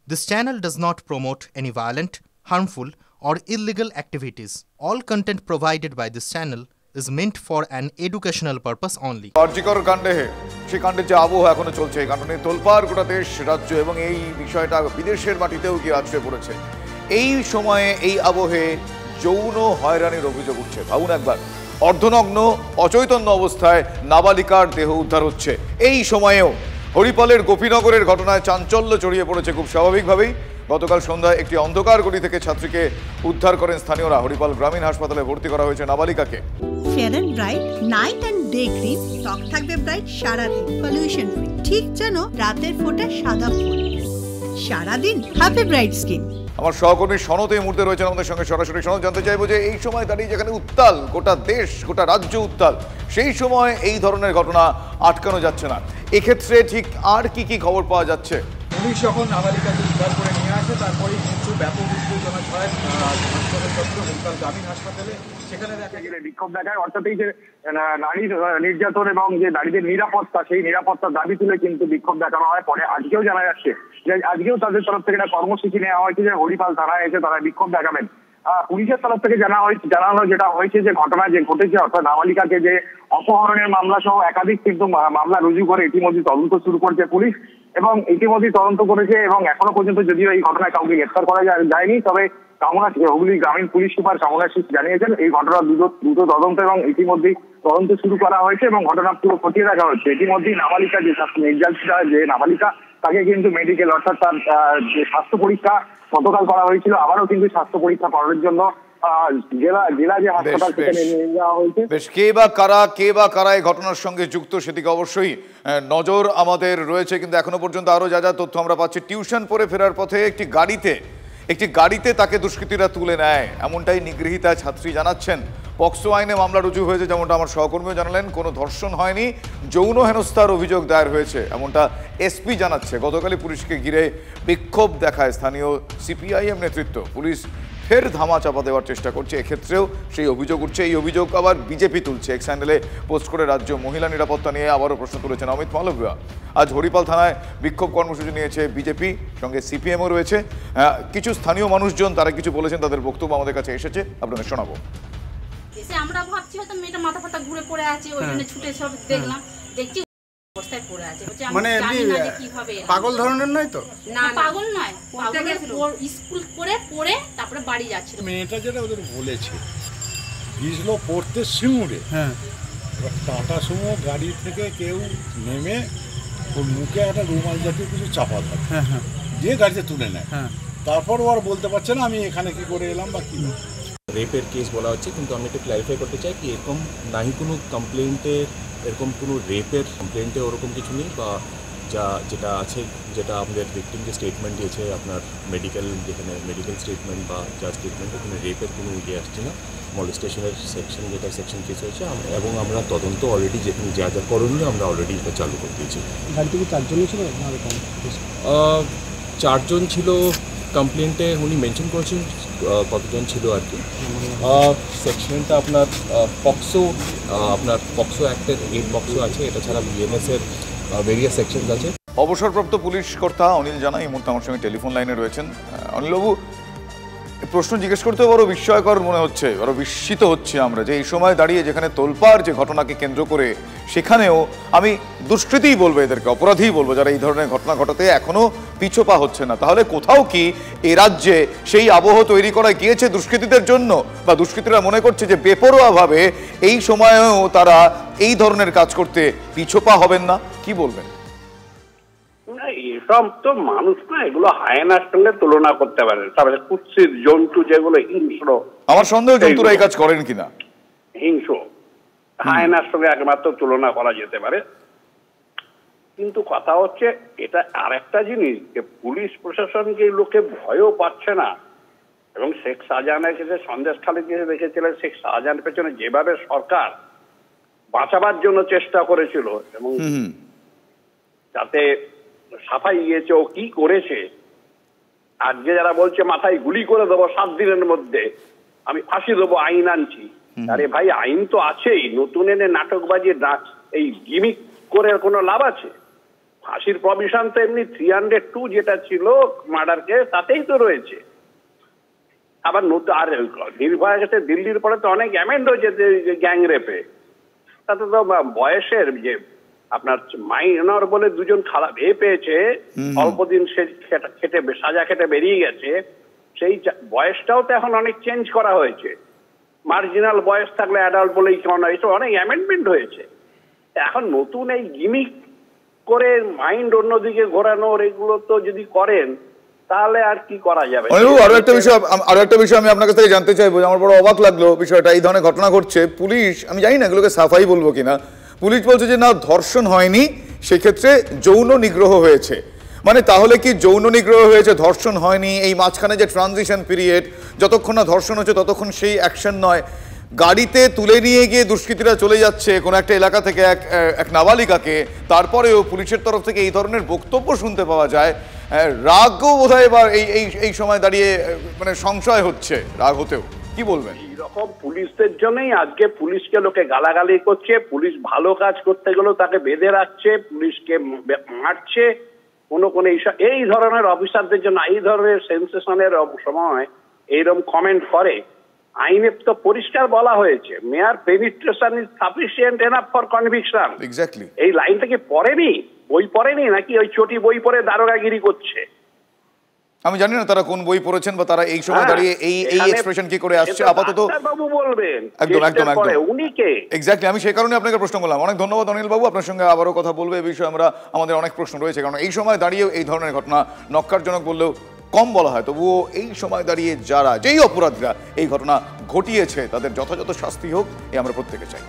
This channel does not promote any violent, harmful, or illegal activities. All content provided by this channel is meant for an educational purpose only. কার্যকর কাণ্ডে সেই কাণ্ডের যে আবহ এখনো চলছে, এই কাণ্ড নিয়ে তোলপাড় গোটা দেশ রাজ্য এবং এই বিষয়টা বিদেশের মাটিতেও গিয়ে আছড়ে পড়েছে। এই সময়ে এই আবহে যৌন হয়রানির অভিযোগ উঠছে। ভাবুন একবার, অর্ধনগ্ন অচৈতন্য অবস্থায় নাবালিকার দেহ উদ্ধার হচ্ছে। এই সময়েও হরিপালের গোপীনগরের ঘটনায় চাঞ্চল্য ছড়িয়ে পড়েছে খুব স্বাভাবিকভাবেই। গতকাল সন্ধ্যায় একটি অন্ধকার গলি থেকে ছাত্রীকে উদ্ধার করেন স্থানীয়রা। হরিপাল গ্রামীণ হাসপাতালে ভর্তি করা হয়েছে নাবালিকাকে। Fair and bright night and day cream, ত্বক থাকবে ব্রাইট সারাদিন, পলিউশন ফ্রি, ঠিক যেন রাতের ফোঁটা সাদা ফুল। সারাদিন হ্যাপি ব্রাইট স্কিন। আমার সহকর্মী সনদ এই মুহূর্তে রয়েছেন আমাদের সঙ্গে সরাসরি। সনদ, জানতে চাইবো যে এই সময় দাঁড়িয়ে যেখানে উত্তাল গোটা দেশ, গোটা রাজ্য উত্তাল, সেই সময় এই ধরনের ঘটনা আটকানো যাচ্ছে না। এক্ষেত্রে ঠিক আর কি কি খবর পাওয়া যাচ্ছে? পুলিশ যখন নাবালিকাকে উদ্ধার করে নিয়ে আসে, তারপরেই কিন্তু ব্যাপক উত্তেজনা ছড়ায় হরিপাল গ্রামীণ হাসপাতালে। সেখানে দেখা গেলে বিক্ষোভ দেখায়, অর্থাৎ এই যে নারীর নির্যাতন এবং যে নারীদের নিরাপত্তা, সেই নিরাপত্তার দাবি তুলে কিন্তু বিক্ষোভ দেখানো হয়। পরে আজকেও জানা যাচ্ছে যে আজকেও তাদের তরফ থেকে একটা কর্মসূচি নেওয়া হয়েছে যে হরিপাল থানায় এসে তারা বিক্ষোভ দেখাবেন। পুলিশের তরফ থেকে জানানো যেটা হয়েছে যে ঘটনা যে ঘটেছে, অর্থাৎ নাবালিকাকে যে অপহরণের মামলা সহ একাধিক কিন্তু মামলা রুজু করে ইতিমধ্যে তদন্ত শুরু করেছে পুলিশ, এবং ইতিমধ্যে তদন্ত করেছে এবং এখনো পর্যন্ত যদিও এই ঘটনায় কাউকে গ্রেফতার করা যায়নি, তবে হুগলি গ্রামীণ পুলিশ সুপার কামনা শীষ জানিয়েছেন এই ঘটনার দ্রুত তদন্ত এবং ইতিমধ্যেই তদন্ত শুরু করা হয়েছে এবং ঘটনা পুরো খতিয়ে দেখা হচ্ছে। ইতিমধ্যেই নাবালিকা যে নির্যাতিতা যে নাবালিকা, তাকে কিন্তু মেডিকেল অর্থাৎ তার যে স্বাস্থ্য পরীক্ষা গতকাল করা হয়েছিল, আবারও কিন্তু স্বাস্থ্য পরীক্ষা করার জন্য জেলা যে হাসপাতাল থেকে নিয়ে যাওয়া হয়েছে। বেশ, কে বা কারা এই ঘটনার সঙ্গে যুক্ত সেদিকে অবশ্যই নজর আমাদের রয়েছে। কিন্তু এখনো পর্যন্ত আরো যা তথ্য আমরা পাচ্ছি, টিউশন পড়ে ফেরার পথে একটি গাড়িতে তাকে দুষ্কৃতীরা তুলে নেয়, এমনটাই নিগৃহীতা ছাত্রী জানাচ্ছেন। পক্সো আইনে মামলা রুজু হয়েছে, যেমনটা আমার সহকর্মীও জানালেন। কোনো ধর্ষণ হয়নি, যৌন হেনস্থার অভিযোগ দায়ের হয়েছে, এমনটা এসপি জানাচ্ছে। গতকালই পুলিশকে ঘিরে বিক্ষোভ দেখায় স্থানীয় সিপিআইএম নেতৃত্ব। পুলিশ ফের ধামা চাপা দেওয়ার চেষ্টা করছে, এক্ষেত্রেও সেই অভিযোগ উঠছে। এই অভিযোগ আবার বিজেপি তুলছে। এক্স হ্যান্ডেলে পোস্ট করে রাজ্য মহিলা নিরাপত্তা নিয়ে আবারও প্রশ্ন তুলেছেন অমিত মালব্য। আজ হরিপাল থানায় বিক্ষোভ কর্মসূচি নিয়েছে বিজেপি, সঙ্গে সিপিএমও রয়েছে। কিছু স্থানীয় মানুষজন তারা কিছু বলেছেন, তাদের বক্তব্য আমাদের কাছে এসেছে, আপনাদের শোনাবো। আমরা ভাবছি হয়তো মেয়েটা মাথা ফাতা ঘুরে পড়ে আছে, ওই জন্য ছুটে সব দেখলাম, দেখছি অবস্থায় পড়ে আছে। মানে পাগল ধরনের নয় তো? না, পাগল নয়, স্কুল পড়ে তারপরে বাড়ি যাচ্ছিল। মেয়েটা যেটা ওদের বলেছে, গিয়েছিল পড়তে সিঙ্গুরে। হ্যাঁ, টাটা সুমো গাড়ি থেকে কেউ নেমে ওর মুখে একটা রুমাল জাতীয় কিছু চাপা দেয়, দিয়ে গাড়িতে তুলে নেয়। তারপর ও আর বলতে পারছে না আমি এখানে কি করে এলাম বা কি। রেপের কেস বলা হচ্ছে, কিন্তু আমি একটু ক্ল্যারিফাই করতে চাই কি এরকম নাই কোনো কমপ্লেন্টের, এরকম কোনো রেপের কমপ্লেন্টে ওরকম কিছু নেই, বা যেটা আছে, যেটা আমাদের ভিকটিম যে স্টেটমেন্ট দিয়েছে আপনার মেডিকেল, যেখানে মেডিকেল স্টেটমেন্ট বা যা স্টেটমেন্ট, ওখানে রেপের কোনো ইয়ে আসছে না। মলেস্টেশনের সেকশন যেটা সেকশন কেস হয়েছে, এবং আমরা তদন্ত অলরেডি যেখানে যা করণীয় আমরা অলরেডি এটা চালু করে দিয়েছি। গাড়িতে কি 4 জনই ছিল? 4 জন ছিল কমপ্লেন্টে, উনি মেনশন করেছেন কতজন ছিল আর কি। সেকশনটা আপনার পক্সো অ্যাক্টের 8 পক্সো আছে, এটা ছাড়া বিএনএস এর ভেরিয়াস সেকশন আছে। অবসরপ্রাপ্ত পুলিশ কর্তা অনিল জানা এই মুহূর্তে আমার সঙ্গে টেলিফোন লাইনে রয়েছেন। অনিলবাবু, প্রশ্ন জিজ্ঞেস করতেও বড় বিস্ময়কর মনে হচ্ছে, বড় বিস্মিত হচ্ছে আমরা যে এই সময় দাঁড়িয়ে যেখানে তোলপাড় যে ঘটনাকে কেন্দ্র করে, সেখানেও আমি দুষ্কৃতিই বলবো, এদেরকে অপরাধীই বলবো, যারা এই ধরনের ঘটনা ঘটাতে এখনো পিছোপা হচ্ছে না। তাহলে কোথাও কি এই রাজ্যে সেই আবহ তৈরি করা গিয়েছে দুষ্কৃতীদের জন্য, বা দুষ্কৃতীরা মনে করছে যে বেপরোয়াভাবে এই সময়েও তারা এই ধরনের কাজ করতে পিছোপা হবেন না? কি বলবেন? এসব তো মানুষ না, এগুলো হায়নার সঙ্গে তুলনা করতে পারে। তারপরে কুৎসিত জন্তু যেগুলো হিংস্র, আমার সন্দেহ জন্তুরা এই কাজ করেন কিনা, হিংস্র হায়নার সঙ্গে একমাত্র তুলনা করা যেতে পারে। কিন্তু কথা হচ্ছে এটা আর একটা জিনিস, যে পুলিশ প্রশাসনকে লোকে ভয়ও পাচ্ছে না। এবং শেখ শাহজাহানের ক্ষেত্রে সন্দেশখালী দিয়ে দেখেছিলেন, শেখ শাহজাহানের পেছনে যেভাবে সরকার বাঁচাবার জন্য চেষ্টা করেছিল এবং যাতে সাফাই গিয়েছে ও কি করেছে। আজকে যারা বলছে মাথায় গুলি করে দেবো 7 দিনের মধ্যে, আমি ফাঁসি দেবো, আইন আনছি, আরে ভাই আইন তো আছেই, নতুন এনে নাটকবাজি এই গিমিক করে কোনো লাভ আছে? ফাঁসির প্রভিশন তো এমনি 302 যেটা ছিল মার্ডার কেস তাতেই তো রয়েছে। আবার নতুন আর নির্ভয়া গেছে দিল্লির পরে তো অনেক অ্যামেন্ড হয়েছে গ্যাং রেপে, তাতে তো বয়সের যে আপনার মাইনর বলে দুজন খারাপ পেয়েছে, অল্প দিন সে খেটে সাজা খেটে বেরিয়ে গেছে, সেই বয়সটাও তো এখন অনেক চেঞ্জ করা হয়েছে। মার্জিনাল বয়স থাকলে অ্যাডাল্ট বলেই কেমন এইসব অনেক অ্যামেন্ডমেন্ট হয়েছে। এখন নতুন এই গিমিক করে মাইন্ড অন্যদিকে ঘোরানোর এগুলো তো যদি করেন তাহলে আর কি করা যাবে। আরো একটা বিষয় আমি আপনার কাছ থেকে জানতে চাইবো, আমার বড় অবাক লাগলো বিষয়টা, এই ধরনের ঘটনা ঘটছে, পুলিশ আমি জানি না এগুলোকে সাফাই বলবো কিনা, পুলিশ বলছে যে না ধর্ষণ হয়নি, সেক্ষেত্রে যৌন নিগ্রহ হয়েছে। মানে তাহলে কি যৌন নিগ্রহ হয়েছে, ধর্ষণ হয়নি? এই মাঝখানে যে ট্রানজিশন পিরিয়ড, যতক্ষণ না ধর্ষণ হচ্ছে ততক্ষণ সেই অ্যাকশন নয়। গাড়িতে তুলে নিয়ে গিয়ে দুষ্কৃতীরা চলে যাচ্ছে কোনো একটা এলাকা থেকে এক নাবালিকাকে, তারপরেও পুলিশের তরফ থেকে এই ধরনের বক্তব্য শুনতে পাওয়া যায়। রাগও বোধহয় এবার এই সময় দাঁড়িয়ে মানে সংশয় হচ্ছে, রাগ হতেও। কি বলবেন? এইরকম পুলিশদের জন্যই আজকে পুলিশকে লোকে গালাগালি করছে, পুলিশ ভালো কাজ করতে গেলেও তাকে বেঁধে রাখছে, পুলিশকে মারছে। কোন এই ধরনের অফিসারদের জন্য এই ধরনের সেন্সেশনের সময় এইরকম কমেন্ট করে। আইনে তো পরিষ্কার বলা হয়েছে, mere penetration is sufficient enough for conviction. Exactly. এই লাইনটা কি পড়েনি, বই পড়েনি নাকি ওই ছোটি বই পড়ে দারোগাগিরি করছে? আমি জানি না তারা কোন বই পড়েছেন বা তারা এই সময় দাঁড়িয়ে এই এক্সপ্রেশন কি করে আসছে। আপাতত বাবু বলবেন একদম একদম একদম উনি কে এক্স্যাক্টলি, আমি সেই কারণে আপনাকে প্রশ্ন করলাম। অনেক ধন্যবাদ অনিল বাবু, আপনার সঙ্গে আবারও কথা বলবো এই বিষয়ে। আমাদের অনেক প্রশ্ন রয়েছে, কারণ এই সময় দাঁড়িয়েও এই ধরনের ঘটনা নক্কারজনক বললেও কম বলা হয়, তবুও এই সময় দাঁড়িয়ে যেই অপরাধীরা এই ঘটনা ঘটিয়েছে তাদের যথাযথ শাস্তি হোক, এই আমরা প্রত্যেকে চাই।